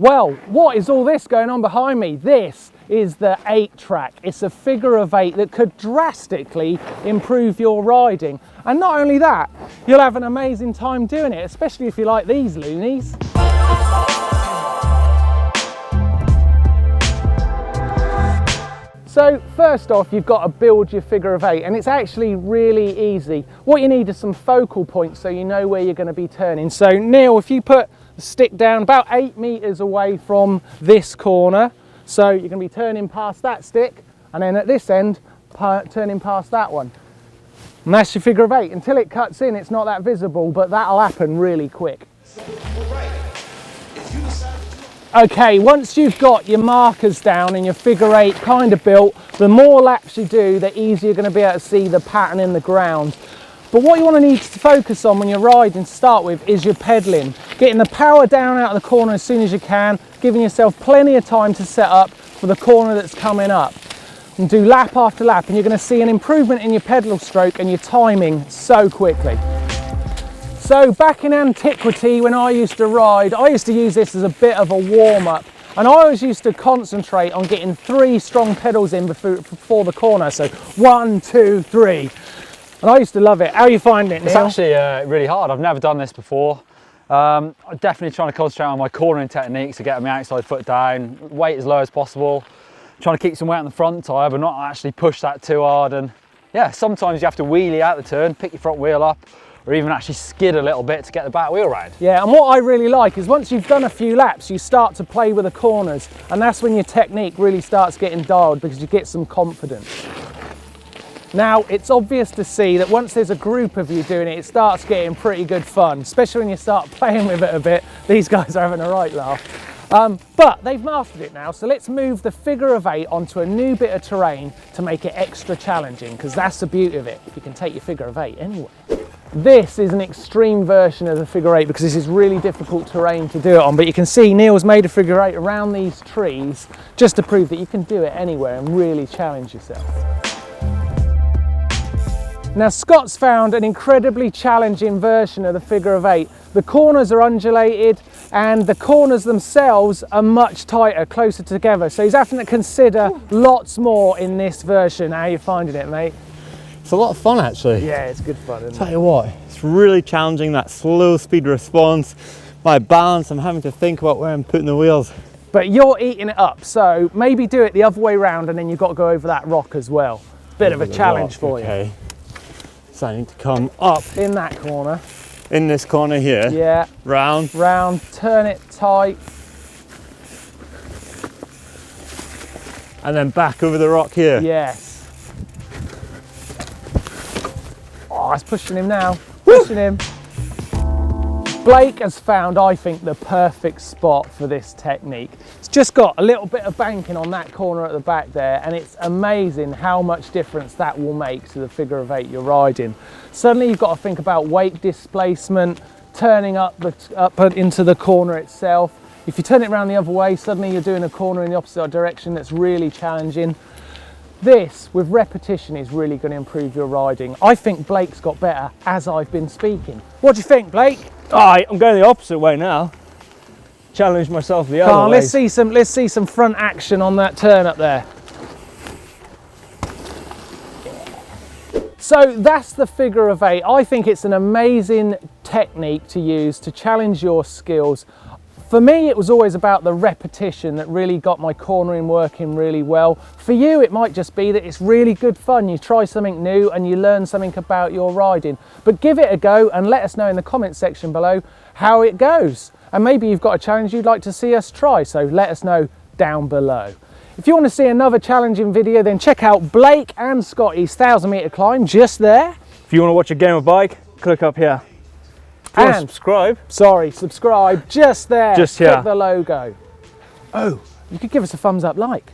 Well, what is all this going on behind me? This is the 8-track. It's a figure of 8 that could drastically improve your riding. And not only that, you'll have an amazing time doing it, especially if you like these loonies. So first off, you've got to build your figure of 8, and it's actually really easy. What you need is some focal points so you know where you're going to be turning. So Neil, if you put the stick down about 8 meters away from this corner, so you're going to be turning past that stick, and then at this end, turning past that one. And that's your figure of 8. Until it cuts in, it's not that visible, but that'll happen really quick. Okay, once you've got your markers down and your figure 8 kind of built, the more laps you do, the easier you're going to be able to see the pattern in the ground. But what you want to need to focus on when you're riding to start with is your pedalling. Getting the power down out of the corner as soon as you can, giving yourself plenty of time to set up for the corner that's coming up. And do lap after lap, and you're going to see an improvement in your pedal stroke and your timing so quickly. So back in antiquity, when I used to ride, I used to use this as a bit of a warm-up, and I always used to concentrate on getting 3 strong pedals in before the corner. So 1, 2, 3. And I used to love it. How are you finding it, Neil? It's actually really hard. I've never done this before. I'm definitely trying to concentrate on my cornering techniques to get my outside foot down, weight as low as possible, trying to keep some weight on the front tyre but not actually push that too hard. And yeah, sometimes you have to wheelie out the turn, pick your front wheel up, or even actually skid a little bit to get the back wheel round. Yeah, and what I really like is once you've done a few laps, you start to play with the corners, and that's when your technique really starts getting dialed because you get some confidence. Now, it's obvious to see that once there's a group of you doing it, it starts getting pretty good fun, especially when you start playing with it a bit. These guys are having a right laugh. But they've mastered it now, so let's move the figure of 8 onto a new bit of terrain to make it extra challenging, because that's the beauty of it. You can take your figure of 8 anyway. This is an extreme version of the figure 8 because this is really difficult terrain to do it on, but you can see Neil's made a figure 8 around these trees just to prove that you can do it anywhere and really challenge yourself. Now Scott's found an incredibly challenging version of the figure of 8. The corners are undulated and the corners themselves are much tighter, closer together. So he's having to consider lots more in this version. How are you finding it, mate? It's a lot of fun actually. Yeah, it's good fun, isn't it? Tell you what, it's really challenging, that slow speed response. My balance, I'm having to think about where I'm putting the wheels. But you're eating it up, so maybe do it the other way round and then you've got to go over that rock as well. Bit of a challenge for you. So I need to come up in that corner. In this corner here. Yeah. Round. Round, turn it tight. And then back over the rock here. Yes. Oh, it's pushing him now. Pushing him. Blake has found, I think, the perfect spot for this technique. It's just got a little bit of banking on that corner at the back there, and it's amazing how much difference that will make to the figure of 8 you're riding. Suddenly you've got to think about weight displacement, turning up into the corner itself. If you turn it around the other way, suddenly you're doing a corner in the opposite direction that's really challenging. This, with repetition, is really going to improve your riding. I think Blake's got better as I've been speaking. What do you think, Blake? I'm going the opposite way now. Challenge myself the other way. Let's see some front action on that turn up there. So that's the figure of 8. I think it's an amazing technique to use to challenge your skills. For me, it was always about the repetition that really got my cornering working really well. For you, it might just be that it's really good fun. You try something new and you learn something about your riding. But give it a go and let us know in the comments section below how it goes. And maybe you've got a challenge you'd like to see us try, so let us know down below. If you want to see another challenging video, then check out Blake and Scotty's 1,000-meter climb just there. If you want to watch a game of bike, click up here. And subscribe. Sorry, subscribe just there. Just here. Click the logo. Oh, you could give us a thumbs up like.